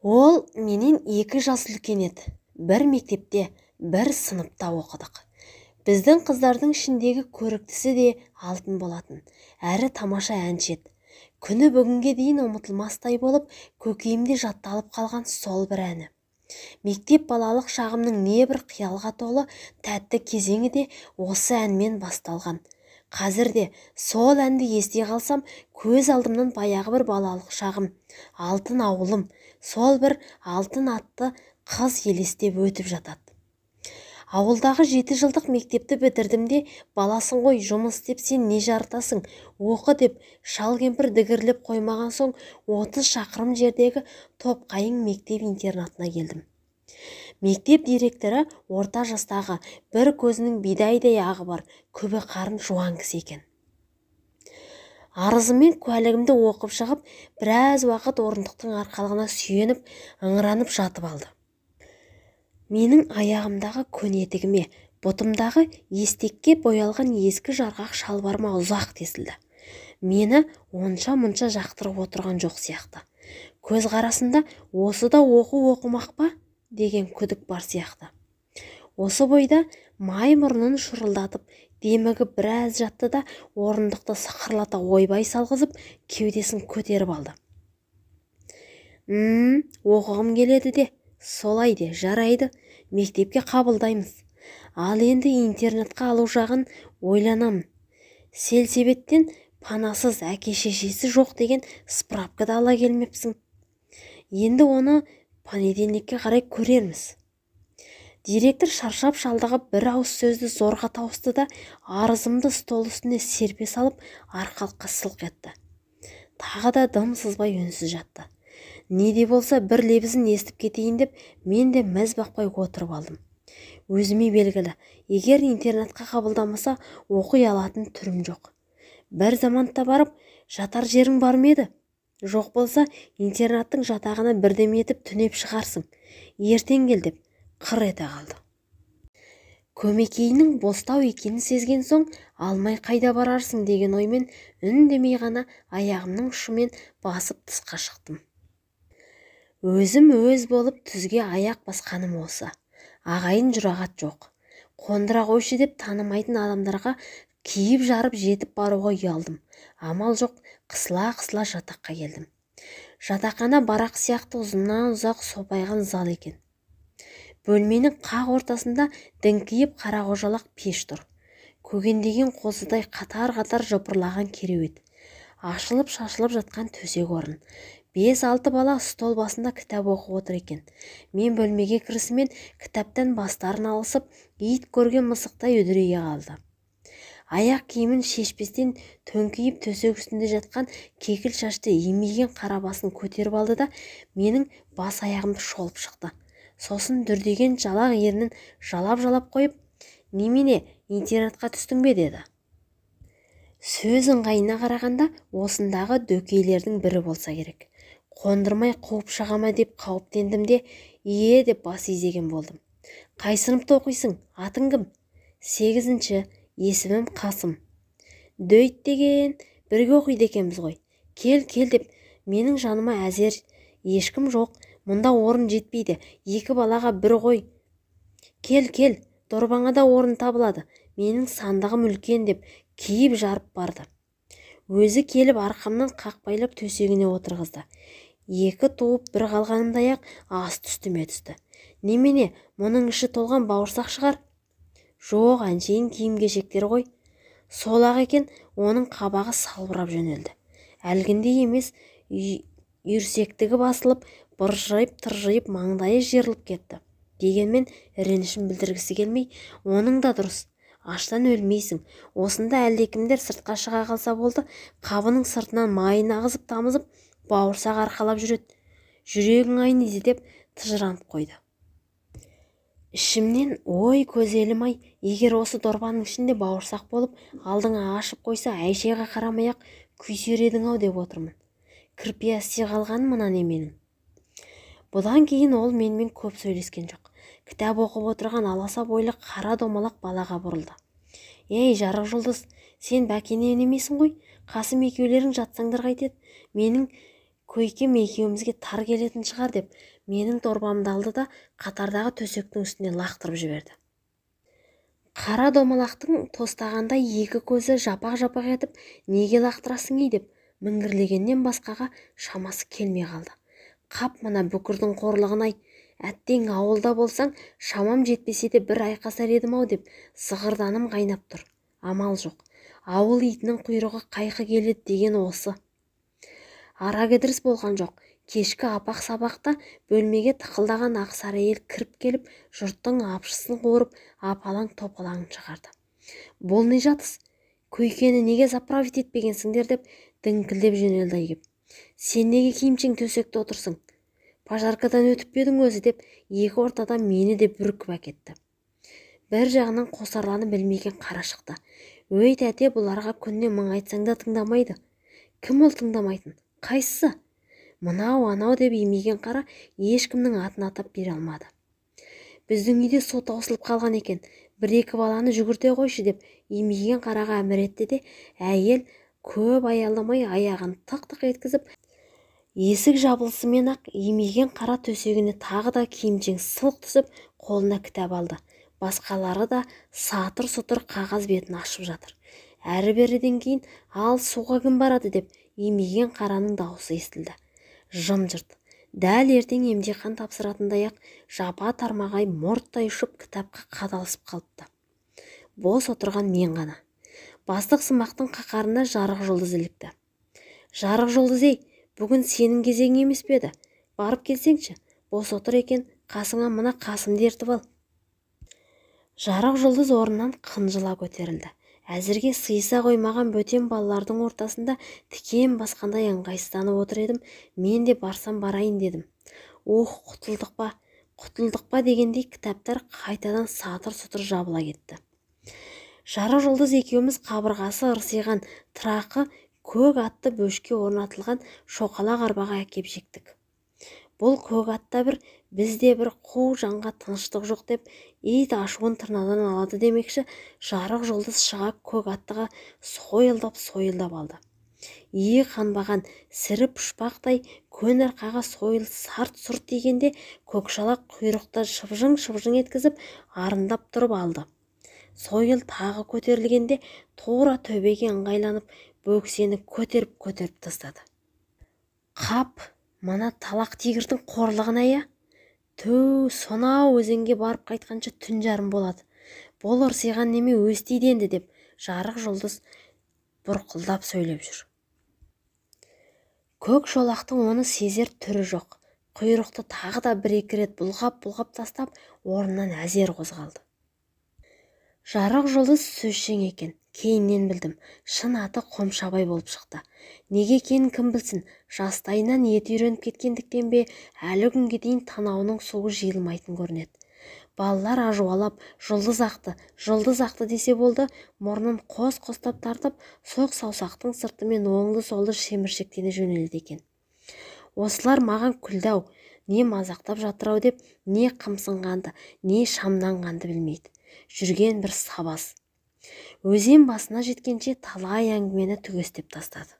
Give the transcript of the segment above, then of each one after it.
Ол менен 2 жас үлкен еді. Бір мектепте, бір сыныпта оқыдық. Біздің қыздардың ішіндегі көріктісі де алтын болатын. Әрі тамаша әнші еді. Күні бүгінге дейін ұмытылмастай болып, көкейімде жатталып қалған сол бір әні. Мектеп балалық шағымның небір қиялға толы тәтті кезеңі де осы әнмен басталған. Қазір де сол әнді ести қалсам, көз алдымнан баяғы бір балалық шағым, алтын ауылым, сол бір алтын атты қыз елестеп өтіп жатады. Ауылдағы 7 жылдық мектепті бітірдім де, баласың ғой, жұмыс істеп сен не жарытасың, оқы деп шал кемпір дігірлеп қоймаған соң 30 шақырым жердегі Топқайың мектеп-интернатына келдім. Мектеп директоры орта жастағы, бір көзінің бидайдай ағы бар, күбі қарын жуан кісі екен. Арызымен куәлігімді оқып шығып, біраз уақыт орындықтың арқалығына сүйеніп, ыңыранып жатып алды. Менің аяғымдағы көнетігіме, бұтымдағы естекке боялған ескі жарғақ шалбарыма ұзақ тесілді. Мені онша-мұнша жақтырып отырған жоқ сияқты. Көз қарасында осы да оқымақ па деген күдік бар сияқты. Осы бойда май мұрнын шұрылдатып, демігі біраз жатты да, орындықты сықырлата ойбай салғызып, кеудесін көтеріп алды. Оқығым келеді де, солай де, жарайды, мектепке қабылдаймыз. Ал енді интернатқа алу жағын ойланамын. Селсебеттен панасыз әке-шешесі жоқ деген справкада ала келмепсің. Енді оны понедельникке қарай көрерміз. Директор шаршап шалдығып бір ауыз сөзді зорға тауысты да, арызымды стол үстіне серпе салып, арқалыққа сылқ етті. Тағы да дым сызбай үнсіз жатты. Не де болса бір лебізін естіп кетейін деп, мен де мәз бақпай отырып алдым. Өзіме белгілі, егер интернатқа қабылдамаса, оқи алатын түрім жоқ. Бір заманда барып, жатар жерің бар ма еді? Жоқ болса, интернаттың жатағына бірдеме етіп түнеп шығарсың. Ертең кел деп қыр ете қалды. Көмекейінің бостау екенін сезген соң, алмай қайда барарсың деген оймен үндемей ғана аяғымның ұшымен басып тысқа шықтым. Өзім өз болып түзге аяқ басқаным осы. Ағайын жұрағат жоқ. Қондыра қойшы деп танымайтын адамдарға киіп жарып жетіп баруға ұялдым. Амал жоқ, қысыла-қысыла жатаққа келдім. Жатақхана барақ сияқты ұзыннан ұзақ сопайған зал екен. Бөлменің қақ ортасында діңкиіп қара қожалақ пеш тұр. Көгендеген қозыдай қатар-қатар жопырлаған кереует. Ашылып-шашылып жатқан төсек орын. 5-6 бала стол басында кітап оқып отыр екен. Мен бөлмеге кірісімен кітаптан бастарын алысып, ит көрген мысықтай үдірейе қалды. Аяқ киімін шешпестен төңкиіп төсек үстінде жатқан кекіл шашты имиген қара басын көтеріп алды да, менің бас аяғымды шолып шықты. Сосын дүрдеген жалақ ернін жалап-жалап қойып, немене, интернатқа түстің бе деді. Сөз ыңғайына қарағанда осындағы дөкейлердің бірі болса керек. Қондырмай қуып шығама деп қауіптендім де, деп бас изеген болдым. Қай сыныпта оқисың? Атың кім? 8-ші, есімім Қасым. Дөйт деген, бірге оқиды екенбіз ғой. Кел деп, менің жаныма әзер, ешкім жоқ, мұнда орын жетпейді, 2 балаға бір ғой. Кел, дорбаңа да орын табылады, менің сандығым үлкен деп киіп жарып барды. Өзі келіп арқамнан қақпайлап төсегіне отырғызды. 2 туып бір қалғанымдай-ақ асты үстіме түсті. Немене, мұның іші толған бауырсақ шығар? Жоқ, әншейін киім-кешектер ғой. Сол-ақ екен, оның қабағы салбырап жөнелді. Әлгіндей емес, үйірсектігі басылып, быржайып-тыржайып маңдайы жеріліп кетті. Дегенмен ренішін білдіргісі келмей, оның да дұрыс. Аштан өлмейсің. Осында әлдекімдер сыртқа шыға қалса болды, қабының сыртынан майын ағызып тамызып, бауырсақ арқалап жүреді. Жүрегің айниды деп тыжыранып қойды. Ішімнен, ой көзелім-ай, егер осы дорбаның ішінде бауырсақ болып, алдыңа ашып қойса, Әйшеға қарамай-ақ күйсер едің-ау деп отырмын. Кірпия істей қалған мына неменің. Бұдан кейін ол менімен көп сөйлескен жоқ. Кітап оқып отырған аласа бойлы қара домалақ балаға бұрылды. Ей, жарық жұлдыз, сен бәкене өнемейсің ғой? Қасым екеулерің жатсаңдар қайтеді? Менің Көйкем екеумізге тар келетін шығар деп менің дорбамды алды да қатардағы төсектің үстіне лақтырып жіберді. Қара домалақтың тостағандай екі көзі жапақ-жапақ етіп неге лақтырасың деп міңгірлегеннен басқаға шамасы келмей қалды. Қап, мына бүкірдің қорлығын-ай, әттең ауылда болсаң шамам жетпесе де бір айқасар едім-ау деп зығырданым қайнап тұр. Амал жоқ, ауыл итінің құйрығы қайқы келеді деген осы. Ара кідіріс болған жоқ. Кешкі апақ-сабақта бөлмеге тықылдаған ақсары әйел кіріп келіп, жұрттың апшысын қуырып, апалаң-топалаңын шығарды. Бұл не жатыс? Көйкені неге заправить етпегенсіңдер деп діңкілдеп жөнелді айгеп. Сен неге киімшең төсекте отырсың? Пожаркадан өтіп пе едің өзі деп екі ортада мені де бүркіп әкетті. Бір жағынан қосарланы білмеген қара шықты. Өй тәте, бұларға күнне мың айтсаң да тыңдамайды. Кім ол тыңдамайтын? Қайсысы? Мынау анау деп имеген қара ешкімнің атын атап бере алмады. Біздің үйде су таусылып қалған екен, бір-екі баланы жүгірте қойшы деп имеген қараға әмір етті де, әйел көп аялдамай аяғын тық-тық еткізіп, есік жабылысымен-ақ имеген қара төсегіне тағы да киімшең сылқ түсіп, қолына кітап алды. Басқалары да сатыр-сұтыр қағаз бетін ашып жатыр. Әрі-беріден кейін ал суға кім барады деп имеген қараның дауысы естілді. Жым-жырт. Дәл ертең емтихан тапсыратындай-ақ жапа-тармағай мұрттай ұшып кітапқа қадалысып қалыпты. Бос отырған мен ғана. Бастық сымақтың қақарына жарық жұлдыз ілікті. Жарық жұлдыз, ей, бүгін сенің кезең емес пе еді? Барып келсеңші, бос отыр екен, қасыңа мына Қасымды ертіп ал. Жарық жұлдыз орнынан қынжыла көтерілді. Әзірге сыйыса қоймаған бөтен балалардың ортасында тікен басқандай ыңғайсызданып отыр едім. Мен де барсам барайын дедім. Құтылдық па дегендей кітаптар қайтадан сатыр-сұтыр жабыла кетті. Жарық жұлдыз екеуміз қабырғасы ырсиған тырақы көк атты бөшке орнатылған шоқалақ арбаға әкеп жектік. Бұл көк атта бір, бізде бір қу жанға тыныштық жоқ деп ит ашуын тырнадан алады демекші, жарық жұлдыз шыға көк аттыға сойылдап алды. Ие қанбаған сірі пұшпақтай көн арқаға сойыл сарт-сұрт дегенде көкшалақ құйрықты шыбжың еткізіп арындап тұрып алды. Сойыл тағы көтерілгенде тура төбеге ыңғайланып бөксені көтеріп тастады. Қап, мана талақ тигірдің қорлығына я? Ту, сонау өзенге барып қайтқанша түн жарым болады. Бұл ырсиған неме өстейді енді деп жарық жұлдыз бұрқылдап сөйлеп жүр. Көк шолақтың оны сезер түрі жоқ. Құйрықты тағы да бір-екі рет бұлғап тастап, орнынан әзер қозғалды. Жарық жұлдыз сөзшең екен. Кейіннен білдім, шын аты Қомшабай болып шықты. Неге екенін кім білсін, жастайынан еті үйреніп кеткендіктен бе, әлі күнге дейін танауының суы жиылмайтын көрінеді. Балалар ажуалап, жұлдыз ақты десе болды, мұрнын қос-қостап тартып, соқ саусақтың сыртымен оңды-солды шеміршектене жөнелді екен. Осылар маған күлді-ау, не мазақтап жатыр-ау деп, не қымсынғанды, не шамданғанды білмейді. Жүрген бір сабас. Өзен басына жеткенше талай әңгімені түгестеп тастады.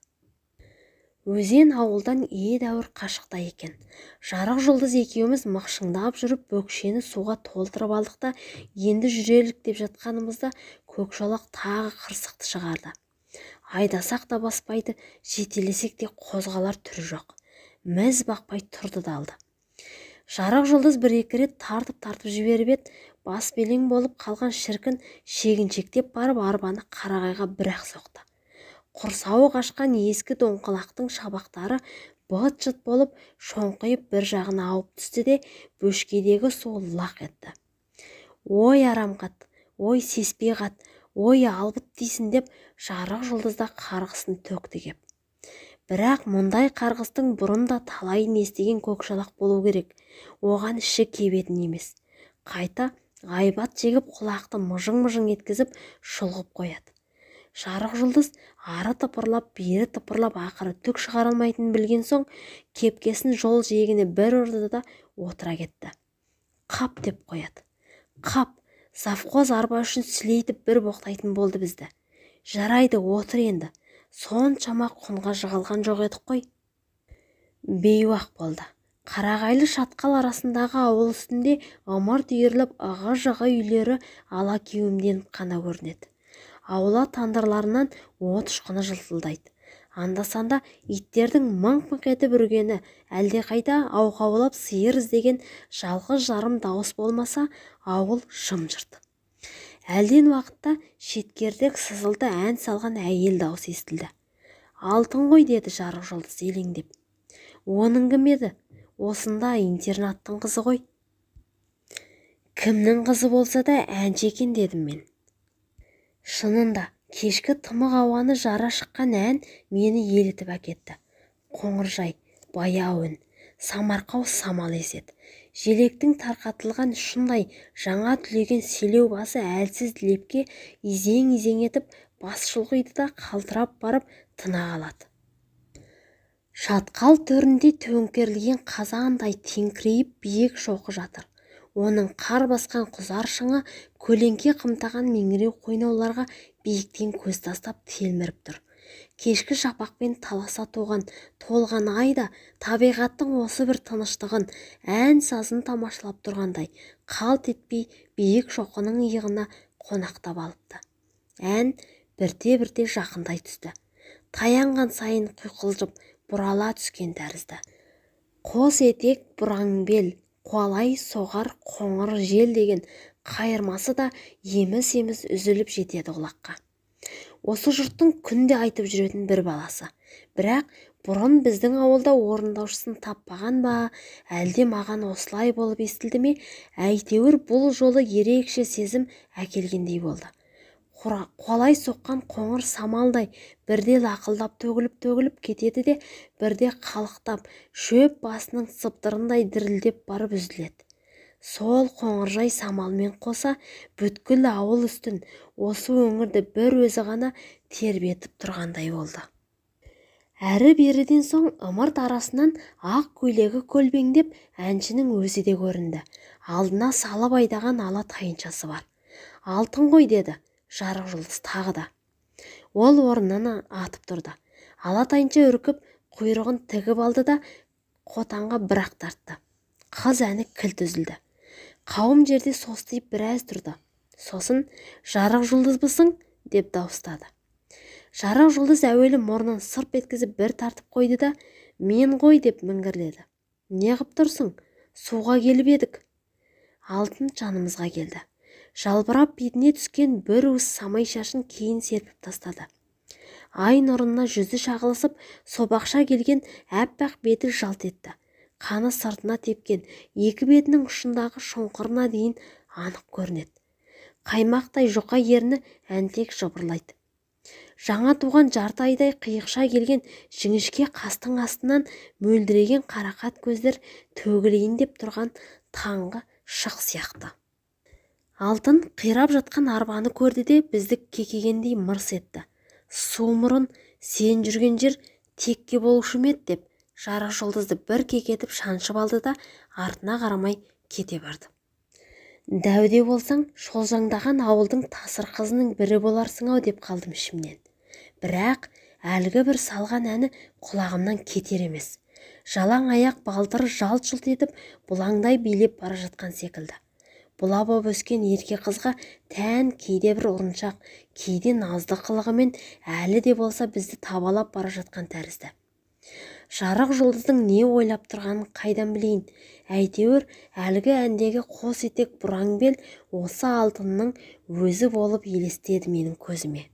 Өзен ауылдан едәуір қашықта екен. Жарық жұлдыз екеуміз мықшыңдап жүріп бөкшені суға толтырып алдық та, енді жүрелік деп жатқанымызда көкшолақ тағы қырсықты шығарды. Айдасақ та баспайды, жетелесек те қозғалар түрі жоқ. Міз бақпай тұрды да алды. Жарық жұлдыз бір-екі рет тартып жіберіп еді, бас белең болып қалған шіркін шегіншектеп барып арбаны қарағайға бір-ақ соқты. Құрсауы қашқан ескі доңқалақтың шабақтары быт-жыт болып шоңқиып бір жағына ауып түсті де бөшкедегі су лақ етті. Ой арамқат, ой сеспе қат, ой албыт дейсің деп жарық жұлдызда қарғысын төкті кеп. Бірақ мұндай қарғыстың бұрын да талайын естіген көкшолақ болу керек. Оған іші кебетін емес. Қайта ғайбат жегіп құлақты мыжың-мыжың еткізіп шұлғып қояды. Жарық жұлдыз ары тыпырлап, бері тыпырлап ақыры түк шығара алмайтынын білген соң, кепкесін жол жиегіне бір ұрды да отыра кетті. Қап деп қояды. Қап, совхоз арба үшін сілейтіп бір боқтайтын болды бізді. Жарайды, отыр енді. Соншама құнға жығылған жоқ едік қой. бейуақ болды. Қарағайлы шатқал арасындағы ауыл үстінде ымырт үйіріліп ығы-жығы үйлері ала кеуімденіп қана көрінеді. Аула тандырларынан от ұшқыны жылтылдайды. Анда-санда иттердің мыңқ-мыңқ етіп үргені, әлдеқайда ауқаулап сиыр іздеген жалғыз жарым дауыс болмаса, ауыл жым-жырт. Әлден уақытта шеткердек сызылды ән салған әйел дауыс естілді. «Алтын ғой», деді жарық жұлдыз елеңдеп. «Оның кім еді? Осында интернаттың қызы ғой». «Кімнің қызы болса да әнші екен», дедім мен. Шынында кешкі тымық ауаны жара шыққан ән мені елітіп әкетті. Қоңыржай, баяу үн, самарқау самал есет. Желектің тарқатылған шындай жаңа түлеген селеу басы әлсіз лепке изең-изең етіп бас шұлғиды да қалтырап барып тына қалады. Шатқал төрінде төңкерілген қазандай теңкірейіп биік шоқы жатыр. Оның қар басқан құзар шыңы көлеңке қымтаған меңіреу қойнауларға биіктен көз тастап телміріп тұр. Кешкі шапақпен таласа туған толған ай да табиғаттың осы бір тыныштығын, ән сазын тамашалап тұрғандай, қалт етпей биік шоқының иығына қонақтап алыпты. Ән бірте-бірте жақындай түсті. Таянған сайын құйқылжып бұрала түскен тәрізді. Қос етек бұраң бел, қуалай соғар қоңыр жел деген қайырмасы да еміс-еміс үзіліп жетеді құлаққа. Осы жұрттың күнде айтып жүретін бір баласы. Бірақ бұрын біздің ауылда орындаушысын таппаған ба, әлде маған осылай болып естілді ме, әйтеуір бұл жолы ерекше сезім әкелгендей болды. Қуалай соққан қоңыр самалдай бірде лақылдап төгіліп кетеді де, бірде қалықтап шөп басының сыбдырындай дірілдеп барып үзіледі. Сол қоңыржай самалмен қоса бүткіл ауыл үстін, осы өңірді бір өзі ғана тербетіп тұрғандай болды. Әрі-беріден соң ымырт арасынан ақ көйлегі көлбеңдеп әншінің өзі де көрінді. Алдына салып айдаған ала тайыншасы бар. «Алтын ғой», деді жарық жұлдыз тағы да. Ол орнынан атып тұрды. Ала тайынша үркіп құйрығын тігіп алды да қотанға бір-ақ тартты. Қыз әні кілт үзілді. Қауым жерде состиып біраз тұрды. Сосын «Жарық жұлдызбысың?» деп дауыстады. Жарық жұлдыз әуелі мұрнын сырп еткізіп бір тартып қойды да «Мен ғой» деп міңгірледі. «Не қып тұрсың? Суға келіп едік». Алтын жанымызға келді. Жалбырап бетіне түскен бір уыс самай шашын кейін серпіп тастады. Ай нұрына жүзі шағылысып, собақша келген әппақ беті жалт етті. Қаны сыртына тепкен, екі бетінің ұшындағы шоңқырына дейін анық көрінеді. Қаймақтай жұқа ерні әнтек жыбырлайды. Жаңа туған жарты айдай қиықша келген жіңішке қастың астынан мөлдіреген қарақат көздер төгілейін деп тұрған таңғы шық сияқты. Алтын қирап жатқан арбаны көрді де бізді кекегендей мырс етті. «Су мұрын, сен жүрген жер текке болушы ме еді?» деп жарық жұлдызды бір кекетіп шаншып алды да артына қарамай кете барды. «Дәуде болсаң, шолжаңдаған ауылдың тасыр қызының бірі боларсың-ау» деп қалдым ішімнен. Бірақ әлгі бір салған әні құлағымнан кетер емес. Жалаң аяқ балтыры жалт-жұлт етіп бұлаңдай билеп бара жатқан секілді. Бұла боп өскен ерке қызға тән кейде бір ұрыншақ, кейде назды қылығымен әлі де болса бізді табалап бара жатқан тәрізді. Жарық жұлдыздың не ойлап тұрғанын қайдан білейін? Әйтеуір әлгі әндегі қос етек бұраң бел осы алтынның өзі болып елестеді менің көзіме.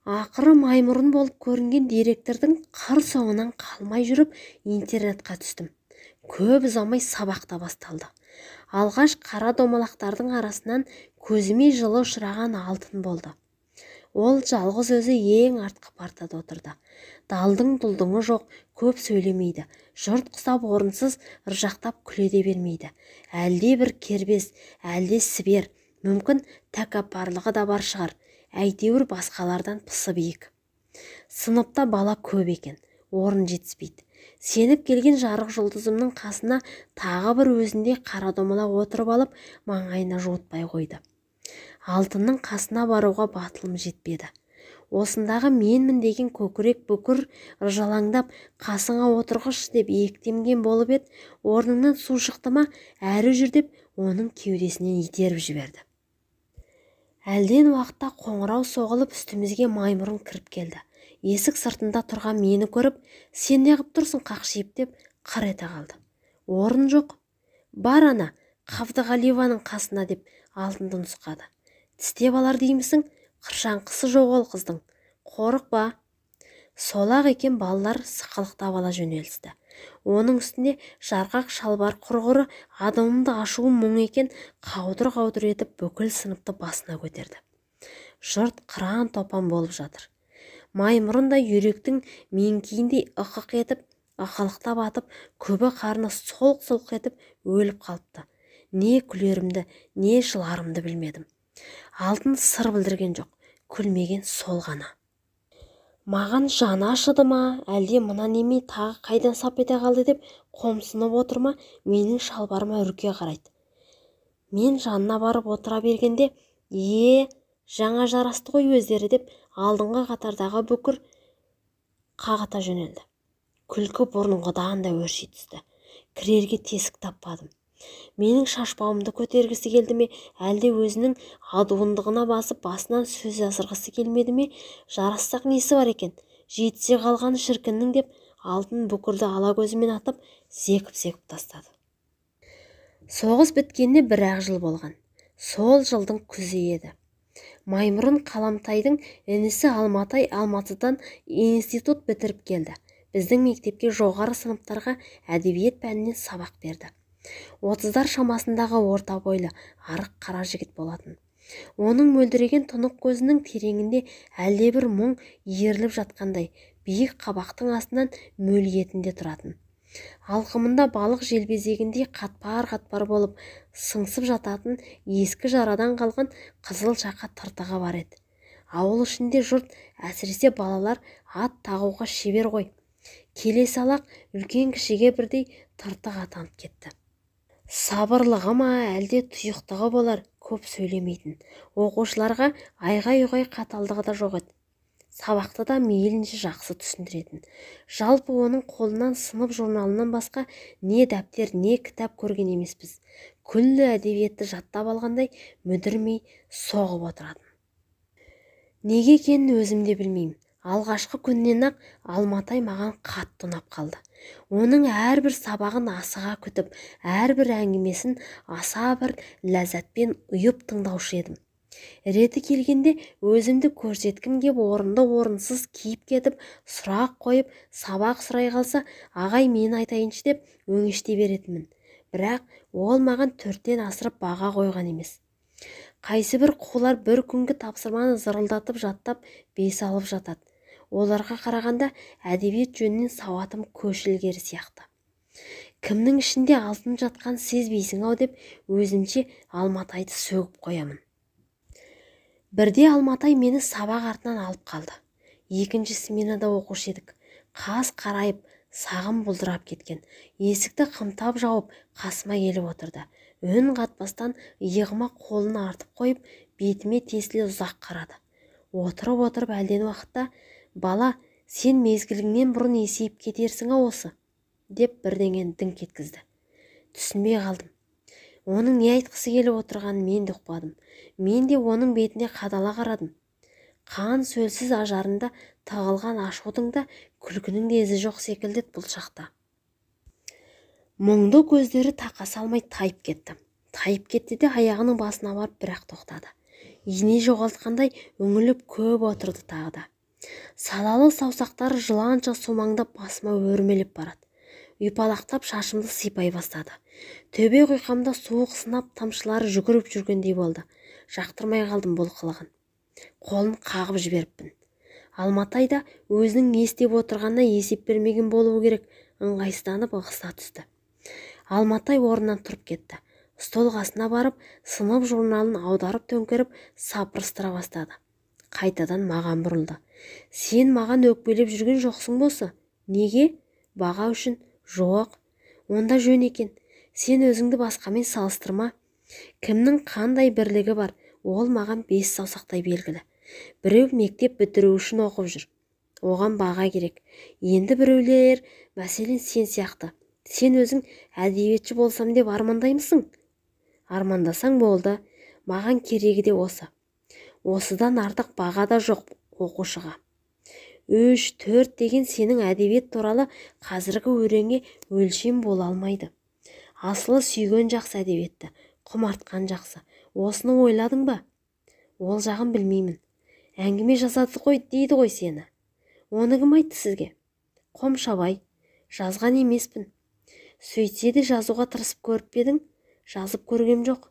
Ақыры маймұрын болып көрінген директордың қыр соңынан қалмай жүріп интернатқа түстім. Көп ұзамай сабақта басталды. Алғаш қара домалақтардың арасынан көзіме жылы ұшыраған алтын болды. Ол жалғыз өзі ең артқы партада отырды. Далдың тұлдыңы жоқ, көп сөйлемейді. Жұрт құсап орынсыз ыржақтап күле де бермейді. Әлде бір кербез, әлде сібер, мүмкін тәкаппарлығы да бар шығар. Әйтеуір басқалардан пысы биік. Сыныпта бала көп екен, орын жетіспейді. Сеніп келген жарық жұлдызымның қасына тағы бір өзінде қара домалақ отырып алып маңайына жуытпай қойды. Алтынның қасына баруға батылым жетпеді. осындағы менмін деген көкірек бүкір ыржалаңдап қасыңа отырғыш деп иектемген болып еді, орныңнан су шықты ма, әрі жүр деп оның кеудесінен итеріп жіберді. Әлден уақытта қоңырау соғылып үстімізге Маймұрын кіріп келді. Есік сыртында тұрған мені көріп, сен не қып тұрсың қақшиып деп қыр ете қалды. Орын жоқ. Бар ана Қабдығалиеваның қасына деп алтынды нұсқады. Тістеп алар деймісің? Қыршаңқысы жоқ ол қыздың. Қорықпа. Сол-ақ екен, балалар сықылықтап ала жөнелісті. Оның үстінде жарқақ шалбар құрғыры адамымды ашуы мұң екен, қаудыр-қаудыр етіп бүкіл сыныпты басына көтерді. Жұрт қыран топан болып жатыр. Маймұрын да үйректің меңкейіндей ықық етіп, ықылықтап атып, көбі қарны солқ-солқ етіп өліп қалыпты. Не күлерімді, не жыларымды білмедім. Алтын сыр білдірген жоқ, күлмеген сол ғана. Маған жаны ашыды ма, әлде мына неме тағы қайдан сап ете қалды деп қомсынып отыр ма, менің шалбарыма үрке қарайды. Мен жанына барып отыра бергенде, жаңа жарасты ғой өздері деп алдыңғы қатардағы бүкір қағата жөнелді. Күлкі бұрынғыдан да өрши түсті. Кірерге тесік таппадым. Менің шашбауымды көтергісі келді ме, әлде өзінің адуындығына басып басынан сөз асырғысы келмеді ме, жарассақ несі бар екен, жетісе қалғаны шіркіннің деп алтын бүкірді ала көзімен атып зекіп-зекіп тастады. Соғыс біткеніне 1-ақ жыл болған. Сол жылдың күзі еді. Маймұрын Қаламтайдың інісі Алматай Алматыдан институт бітіріп келді. Біздің мектепке жоғары сыныптарға әдебиет пәнінен сабақ берді. 30-дар шамасындағы орта бойлы, арық қара жігіт болатын. Оның мөлдіреген тұнық көзінің тереңінде әлдебір мұң иіріліп жатқандай, биік қабақтың астынан мөл етінде тұратын. Алқымында балық желбезегіндей қатпар-қатпар болып сыңсып жататын ескі жарадан қалған қызыл жақа тыртығы бар еді. Ауыл ішінде жұрт, әсіресе балалар, ат тағуға шебер ғой. Келе салақ үлкен кішіге бірдей тыртық атанып кетті. Сабырлығы ма, әлде тұйықтығы болар, көп сөйлемейтін. Оқушыларға айғай-ұғай қаталдығы да жоқ еді. Сабақты да мейлінше жақсы түсіндіретін. Жалпы оның қолынан сынып журналынан басқа не дәптер, не кітап көрген емеспіз. Күллі әдебиетті жаттап алғандай мүдірмей соғып отыратын. Неге екенін өзім де білмеймін. Алғашқы күннен-ақ Алматай маған қатты ұнап қалды. Оның әрбір сабағын асыға күтіп, әрбір әңгімесін аса бір ләззатпен ұйып тыңдаушы едім. Реті келгенде өзімді көрсеткім кеп орынды-орынсыз киіп кетіп, сұрақ қойып, сабақ сұрай қалса, ағай мен айтайыншы деп өңеште беретінмін. Бірақ ол маған 4-тен асырып баға қойған емес. Қайсы бір қулар бір күнгі тапсырманы зырылдатып жаттап 5 алып жатады. Оларға қарағанда әдебиет жөнінен сауатым көш ілгері сияқты. Кімнің ішінде алтын жатқан сезбейсің ау деп өзімше Алматайды сөгіп қоямын. Бірде Алматай мені сабақ артынан алып қалды. 2-ші сменада оқушы едік. Қас қарайып, сағым бұлдырап кеткен. Есікті қымтап жауып, қасыма келіп отырды. Үн қатпастан иығыма қолын артып қойып, бетіме тесіле ұзақ қарады. Отырып әлден уақытта, бала, сен мезгіліңнен бұрын есейіп кетерсің осы, деп бірдеңені діңк еткізді. Түсінбей қалдым. Оның не айтқысы келіп отырғанын мен де ұқпадым. Мен де оның бетіне қадала қарадым. Қан сөлсіз ажарында тығылған ашудың да күлкінің де ізі жоқ секілді бұл шақта. Мұңды көздері тақаса алмай тайып кетті. Тайып кетті де аяғының басына барып бірақ тоқтады. Ине жоғалтқандай үңіліп көп отырды тағы да. Салалы саусақтары жыланша сумаңдап басыма өрмелеп барады. Ұйпалақтап шашымды сипай бастады. Төбе құйқамда суық сынап тамшылары жүгіріп жүргендей болды. Жақтырмай қалдым бұл қылығын. Қолын қағып жіберіппін. Алматай да өзінің не істеп отырғанына есеп бермеген болуы керек, ыңғайсызданып ығыса түсті. Алматай орнынан тұрып кетті. Стол қасына барып, сынып журналын аударып төңкеріп, сапырыстыра бастады. Қайтадан маған бұрылды. Сен маған өкпелеп жүрген жоқсың босы? Неге? Баға үшін? Жоқ. Онда жөн екен. Сен өзіңді басқамен салыстырма. Кімнің қандай бірлігі бар, ол маған 5 саусақтай белгілі. Біреу мектеп бітіру үшін оқып жүр. Оған баға керек. Енді біреулер, мәселен сен сияқты. Сен өзің әдебиетші болсам деп армандаймысың? Армандасаң болды. Маған керегі де осы. Осыдан артық баға да жоқ оқушыға. 3-4 деген сенің әдебиет туралы қазіргі өреңе өлшем бола алмайды. Асылы сүйген жақсы әдебиетті, құмартқан жақсы. Осыны ойладың ба? Ол жағын білмеймін. Әңгіме жазады ғой дейді ғой сені. Оны кім айтты сізге? Қомшабай. Жазған емеспін. Сөйтсе де жазуға тырысып көріп пе едің? Жазып көргем жоқ.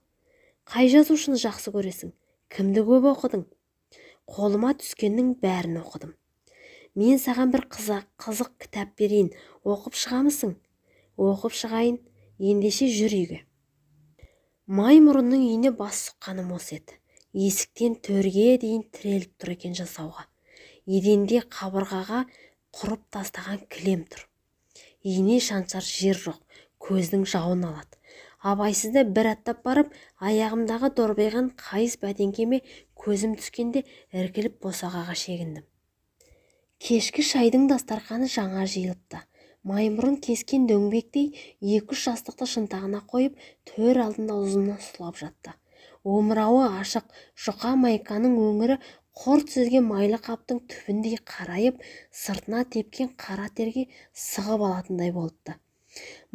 Қай жазушыны жақсы көресің? Кімді көп оқыдың? Қолыма түскеннің бәрін оқыдым. Мен саған бір қызық кітап берейін, оқып шығамысың? Оқып шығайын, ендеше жүр үйге. Маймұрынның үйіне бас сұққаным осы еді. Есіктен төрге дейін тіреліп тұр екен жасауға. Еденде қабырғаға құрып тастаған кілем тұр. Ине шаншар жер жоқ, көздің жауын алады. Абайсызда бір аттап барып, аяғымдағы дорбайған қайыс бәтеңкеме көзім түскенде іркіліп босағаға шегіндім. Кешкі шайдың дастарқаны жаңа жиылыпты. Маймұрын кескен дөңбектей 2-3 жастықты шынтағына қойып, төр алдында ұзына сұлап жатты. Омырауы ашық, жұқа майканың өңірі құрт сүзген майлы қаптың түбіндей қарайып, сыртына тепкен қара терге сығып алатындай болыпты.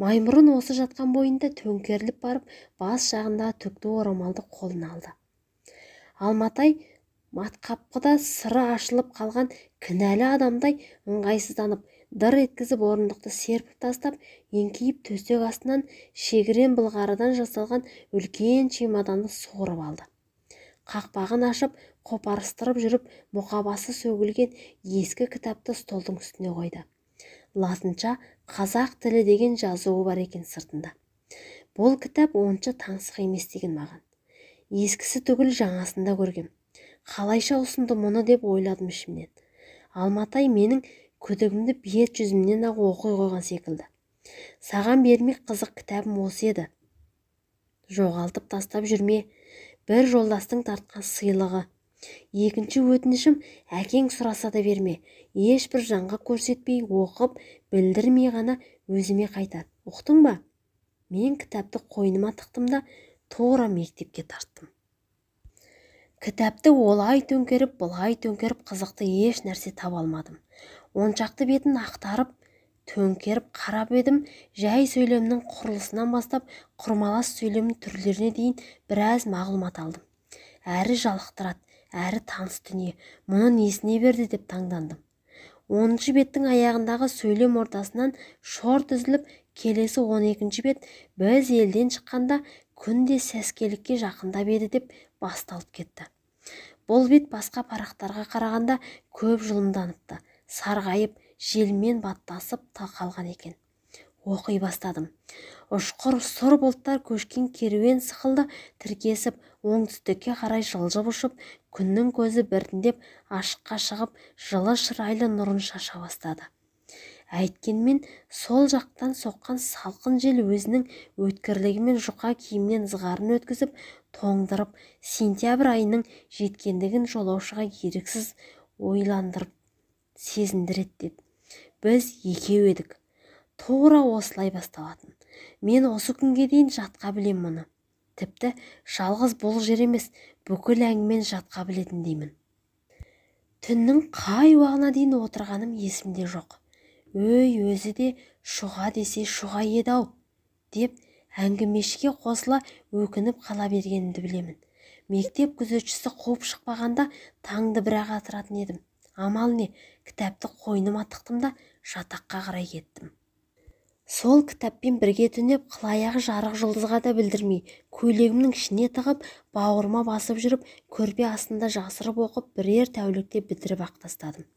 Маймұрын осы жатқан бойында төңкеріліп барып, бас жағындағы түкті орамалды қолына алды. Алматай матқапқыда сыры ашылып қалған кінәлі адамдай ыңғайсызданып, дыр еткізіп орындықты серпіп тастап, еңкейіп төсек астынан шегірен былғарыдан жасалған үлкен чемоданды суырып алды. Қақпағын ашып, қопарыстырып жүріп, мұқабасы сөгілген ескі кітапты столдың үстіне қойды. Латынша қазақ тілі деген жазуы бар екен сыртында. Бұл кітап онша таңсық емес деген маған. Ескісі түгіл жаңасында көргем. Қалайша ұсынды мұны деп ойладым ішімнен. Алматай менің күдігімді бет жүзімнен ақ оқи қойған секілді. Саған бермек қызық кітабым осы еді. Жоғалтып тастап жүрме. Бір жолдастың тартқан сыйлығы. Екінші өтінішім, әкең сұраса да берме. Ешбір жанға көрсетпей, оқып, білдірмей ғана өзіме қайтар. Ұқтың ба? Мен кітапты қойныма тықтым да тура мектепке тарттым. Кітапты олай төңкеріп, бұлай төңкеріп қызықты еш нәрсе таба алмадым. Оншақты бетін ақтарып, төңкеріп қарап едім, жай сөйлемнің құрылысынан бастап, құрмалас сөйлемнің түрлеріне дейін біраз мағлұмат алдым. Әрі жалықтырады, әрі таныс дүние. Мұны несіне берді деп таңдандым. 10-шы беттің аяғындағы сөйлем ортасынан шорт үзіліп, келесі 12-ші бет біз елден шыққанда күнде сәскелікке жақындап еді деп басталып кетті. Бұл бет басқа парақтарға қарағанда көп жылымданыпты, сарғайып, желмен баттасып қалған екен. Оқи бастадым. Ұшқыр сұр бұлттар көшкен керуен сықылды тіркесіп, оңтүстікке қарай жылжып ұшып, күннің көзі біртіндеп ашыққа шығып, жылы шырайлы нұрын шаша бастады. Әйткенмен сол жақтан соққан салқын жел өзінің өткірлігімен жұқа киімнен ызғарын өткізіп, тоңдырып, сентябрь айының жеткендігін жолаушыға еріксіз ойландырып сезіндіреді деп. Біз екеу едік. Тура осылай басталатын. Мен осы күнге дейін жатқа білем мұны. Тіпті жалғыз бұл жер емес, бүкіл әңгімен жатқа білетін деймін. Түннің қай уағына дейін отырғаным есімде жоқ. Өзі де шұға десе шұға еді-ау деп әңгімешіге қосыла өкініп қала бергенімді білемін. Мектеп күзетшісі қуып шықпағанда таңды бірақ атыратын едім. Амал не, кітапты қойныма тықтым да жатаққа қарай кеттім. Сол кітаппен бірге түнеп, қылаяғы жарық жұлдызға да білдірмей, көйлегімнің ішіне тығып, бауырыма басып жүріп, көрпе астында жасырып оқып, бірер тәулікте бітіріп ақтастадым.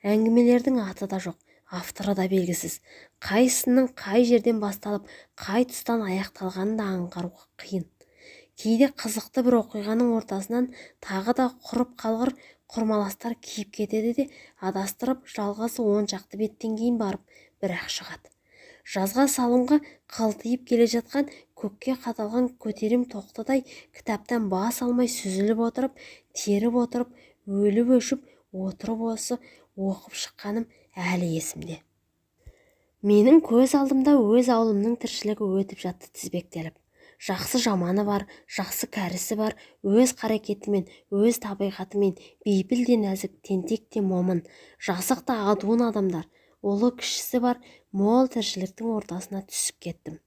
Әңгімелердің аты да жоқ, авторы да белгісіз. Қайсының қай жерден басталып, қай тұстан аяқталғанын да аңғаруға қиын. Кейде қызықты бір оқиғаның ортасынан тағы да құрып қалғыр құрмаластар киіп кетеді де, адастырып жалғасы 10 шақты беттен кейін барып бір-ақ шығады. Жазға салымға қылтиып келе жатқан көкке қадалған көтерем тоқтыдай кітаптан бас алмай сүзіліп отырып, теріп отырып, өліп өшіп отырып осы оқып шыққаным әлі есімде. Менің көз алдымда өз аулымның тіршілігі өтіп жатты тізбектеліп. Жақсы жаманы бар, жақсы кәрісі бар, өз қарекетімен, өз табиғатымен бейпіл де нәзік, тентек те момын, жасық та адуын адамдар, ұлы кішісі бар мол тіршіліктің ортасына түсіп кеттім.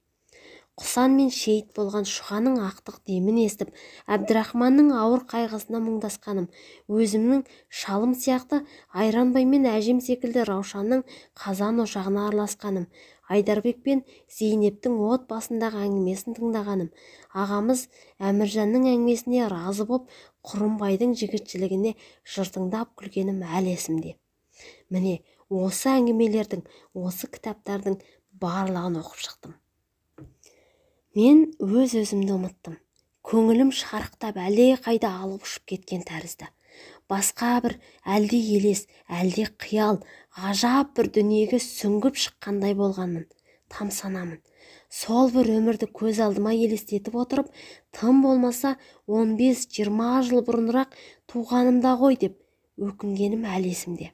Құсан мен шейіт болған Шұғаның ақтық демін естіп, Әбдірахманның ауыр қайғысына мұңдасқаным, өзімнің шалым сияқты Айранбай мен әжем секілді Раушанның қазан ошағына араласқаным, Айдарбек пен Зейнептің от басындағы әңгімесін тыңдағаным, ағамыз Әміржанның әңгімесіне разы боп, Құрымбайдың жігітшілігіне жыртыңдап күлгенім әлі есімде. Міне, осы әңгімелердің, осы кітаптардың барлығын оқып шықтым. Мен өз-өзімді ұмыттым. Көңілім шарықтап әлде қайда алып ұшып кеткен тәрізді. Басқа бір әлде елес, әлде қиял, ғажап бір дүниеге сүңгіп шыққандай болғанмын. Тамсанамын. Сол бір өмірді көз алдыма елестетіп отырып, тым болмаса 15-20 жыл бұрынырақ туғанымда ғой деп өкінгенім әлі есімде.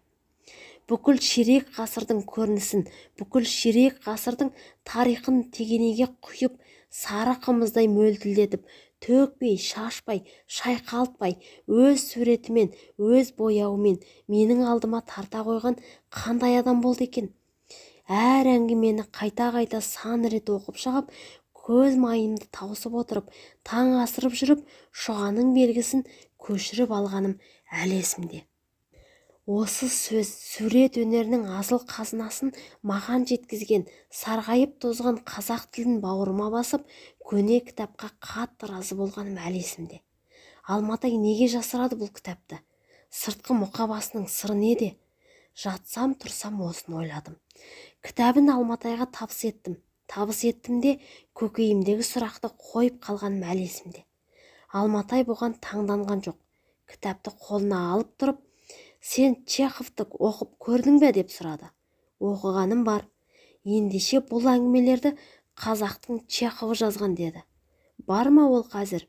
Бүкіл ширек ғасырдың көрінісін, бүкіл ширек ғасырдың тарихын тегенеге құйып, сары қымыздай мөлтілдетіп, төкпей, шашпай, шайқалтпай, өз суретімен, өз бояуымен менің алдыма тарта қойған қандай адам болды екен? Әр әңгімені қайта-қайта сан рет оқып шығып, көз майымды тауысып отырып, таң асырып жүріп, Шұғаның белгісін көшіріп алғаным әлі есімде. Осы сөз, сурет өнерінің асыл қазынасын маған жеткізген, сарғайып тозған қазақ тілін бауырыма басып, көне кітапқа қатты разы болғаным әлі есімде. Алматай неге жасырады бұл кітапты? Сыртқы мұқабасының сыры неде? Жатсам, тұрсам осыны ойладым. Кітабын Алматайға табыс еттім де, көкейімдегі сұрақты қойып қалғаным әлі есімде. Алматай бұған таңданған жоқ. Кітапты қолына алып тұрып, «Сен Чеховты оқып көрдің бе?» деп сұрады. Оқығаным бар. Ендеше бұл әңгімелерді қазақтың Чеховы жазған деді. Бар ма ол қазір?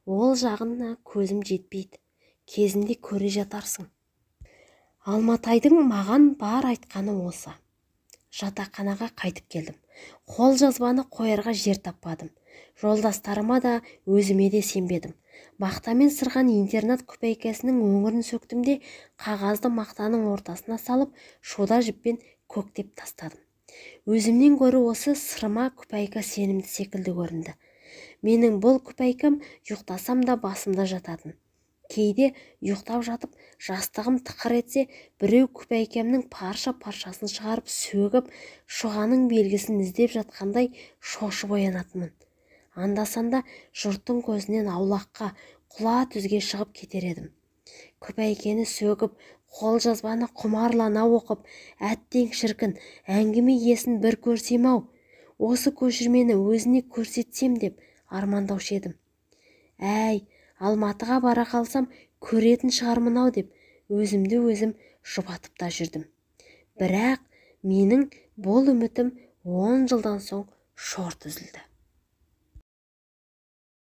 Ол жағына көзім жетпейді. Кезінде көре жатарсың. Алматайдың маған бар айтқаны осы. Жатақханаға қайтып келдім. Қол жазбаны қоярға жер таппадым. Жолдастарыма да, өзіме де сенбедім. Мақтамен сырған интернат күпәйкесінің өңірін сөктім де, қағазды мақтаның ортасына салып, шода жіппен көктеп тастадым. Өзімнен гөрі осы сырыма күпәйка сенімді секілді көрінді. Менің бұл күпәйкам ұйықтасам да басымда жататын. Кейде ұйықтап жатып, жастығым тықыр етсе, біреу күпәйкемнің парша-паршасын шығарып сөгіп, Шұғаның белгісін іздеп жатқандай шошып оянатынмын. Анда-санда жұрттың көзінен аулаққа, құла түзге шығып кетер едім. Күпәйкені сөгіп, қол жазбаны құмарлана оқып, әттең шіркін, әңгіме иесін бір көрсем-ау, осы көшірмені өзіне көрсетсем деп армандаушы едім. Әй, Алматыға бара қалсам, көретін шығармын-ау деп өзімді өзім жұбатып та жүрдім. Бірақ менің бұл үмітім 10 жылдан соң шорт үзілді.